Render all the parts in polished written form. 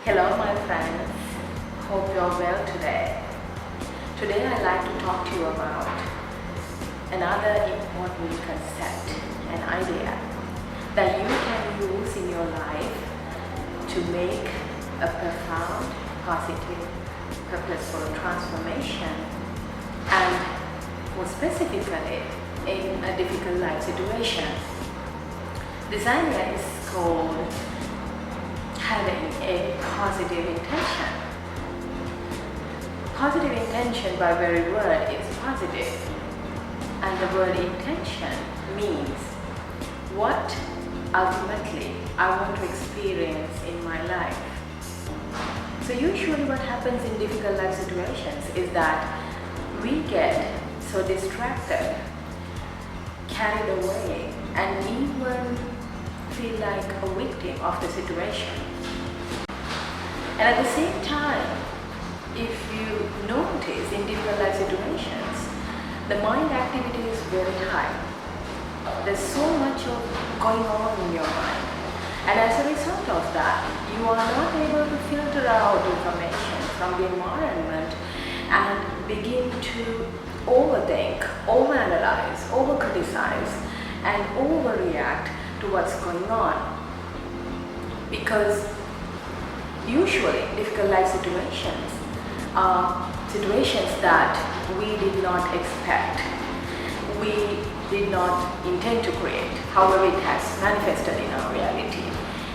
Hello my friends, hope you're well today. Today I'd like to talk to you about another important concept, an idea that you can use in your life to make a profound, positive, purposeful transformation, and more specifically in a difficult life situation. This idea is called having a positive intention. Positive intention by very word is positive, and the word intention means what ultimately I want to experience in my life. So usually what happens in difficult life situations is that we get so distracted, carried away, and even feel like a victim of the situation. And at the same time, if you notice in difficult life situations, the mind activity is very high. There's so much of going on in your mind. And as a result of that, you are not able to filter out information from the environment and begin to overthink, overanalyze, overcriticize, and overreact to what's going on. Because usually difficult life situations are situations that we did not expect, we did not intend to create. However, it has manifested in our reality,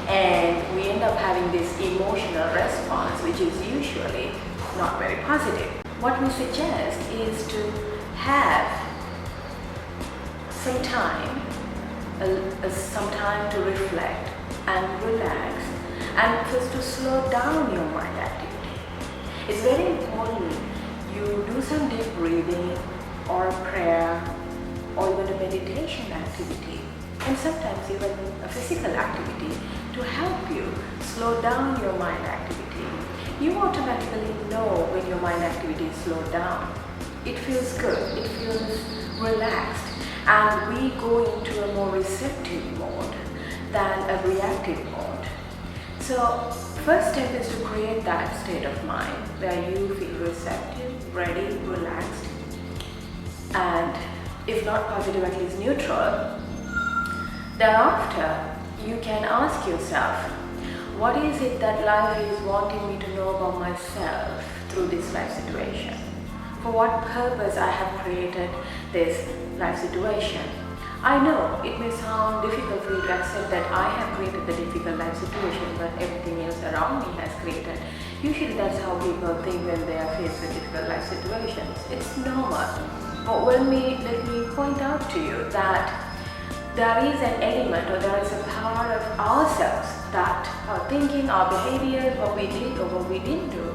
and we end up having this emotional response which is usually not very positive. What we suggest is to have some time to reflect and relax, and first to slow down your mind activity. It's very important you do some deep breathing or a prayer or even a meditation activity, and sometimes even a physical activity to help you slow down your mind activity. You automatically know when your mind activity is slowed down. It feels good, it feels relaxed, and we go into a more receptive mode than a reactive mode. So first step is to create that state of mind where you feel receptive, ready, relaxed, and if not positive, at least neutral. Thereafter, you can ask yourself, what is it that life is wanting me to know about myself through this life situation? For what purpose I have created this life situation? I know it may sound difficult for you to accept that I have created the difficult life situation, but everything else around me has created. Usually that's how people think when they are faced with difficult life situations. It's normal. But let me point out to you that there is an element, or there is a part of ourselves, that our thinking, our behavior, what we did or what we didn't do,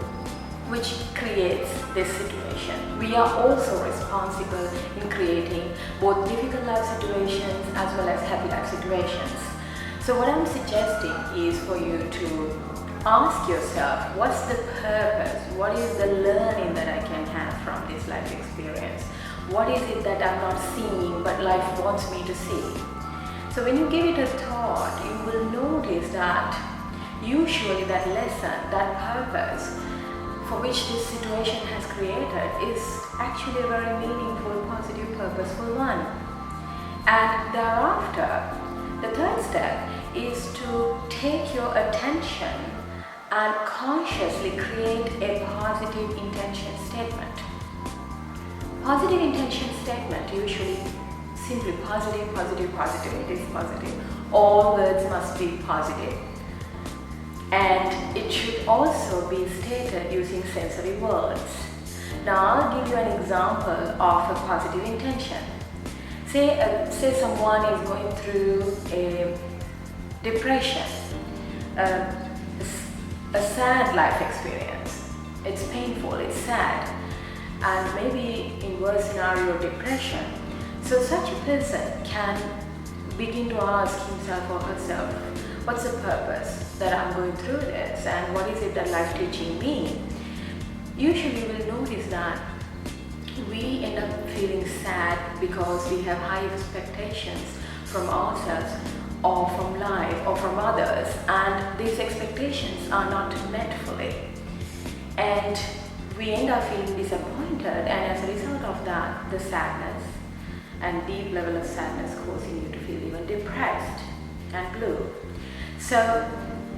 which creates this situation. We are also responsible in creating both difficult life situations as well as happy life situations. So what I'm suggesting is for you to ask yourself, what's the purpose? What is the learning that I can have from this life experience? What is it that I'm not seeing but life wants me to see? So when you give it a thought, you will notice that usually that lesson, that purpose for which this situation has created is actually a very meaningful, positive, purposeful one. And thereafter, the third step is to take your attention and consciously create a positive intention statement. Positive intention statement usually simply positive, positive, positive. It is positive. All words must be positive. And it should also be stated using sensory words. Now I'll give you an example of a positive intention. Say someone is going through a depression, a sad life experience. It's painful, it's sad, and maybe in worst scenario, depression. So such a person can begin to ask himself or herself, what's the purpose that I'm going through this, and what is it that life teaching me? Usually we'll notice that we end up feeling sad because we have high expectations from ourselves or from life or from others, and these expectations are not met fully. And we end up feeling disappointed, and as a result of that, the sadness and deep level of sadness causing you to feel even depressed and blue. So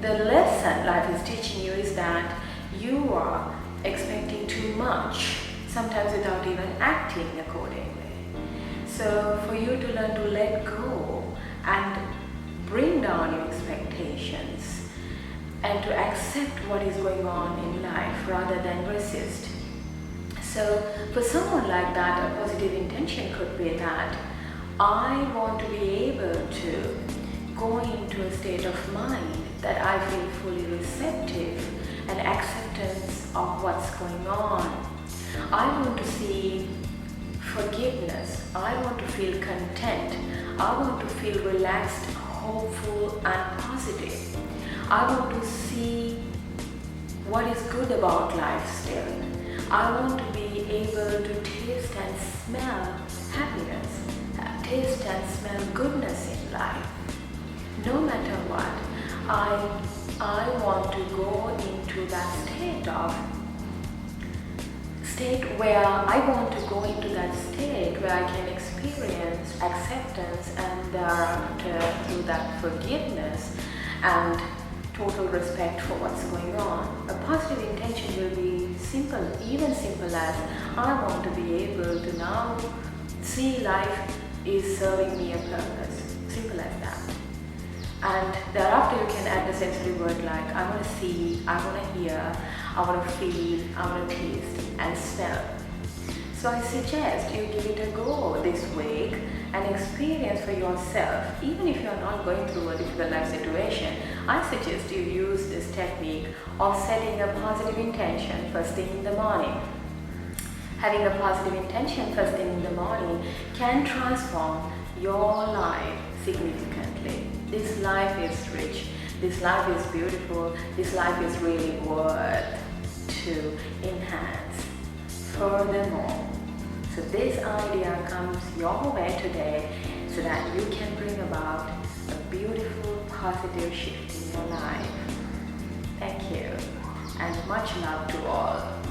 the lesson life is teaching you is that you are expecting too much, sometimes without even acting accordingly. So for you to learn to let go and bring down your expectations and to accept what is going on in life rather than resist. So for someone like that, a positive intention could be that I want to be able to go into a state of mind that I feel fully receptive and acceptance of what's going on. I want to see forgiveness. I want to feel content. I want to feel relaxed, hopeful and positive. I want to see what is good about life still. I want to be able to taste and smell happiness, taste and smell goodness in life. No matter what, I want to go into that state where I want to go into that state where I can experience acceptance and thereafter through that forgiveness and total respect for what's going on. A positive intention will be simple, even simple as I want to be able to now see life is serving me a purpose. Simple as that. And thereafter you can add the sensory word like I want to see, I want to hear, I want to feel, I want to taste and smell. So I suggest you give it a go this week and experience for yourself. Even if you are not going through a difficult life situation, I suggest you use this technique of setting a positive intention first thing in the morning. Having a positive intention first thing in the morning can transform your life significantly. This life is rich, this life is beautiful, this life is really worth to enhance. Furthermore, so this idea comes your way today so that you can bring about a beautiful positive shift in your life. Thank you and much love to all.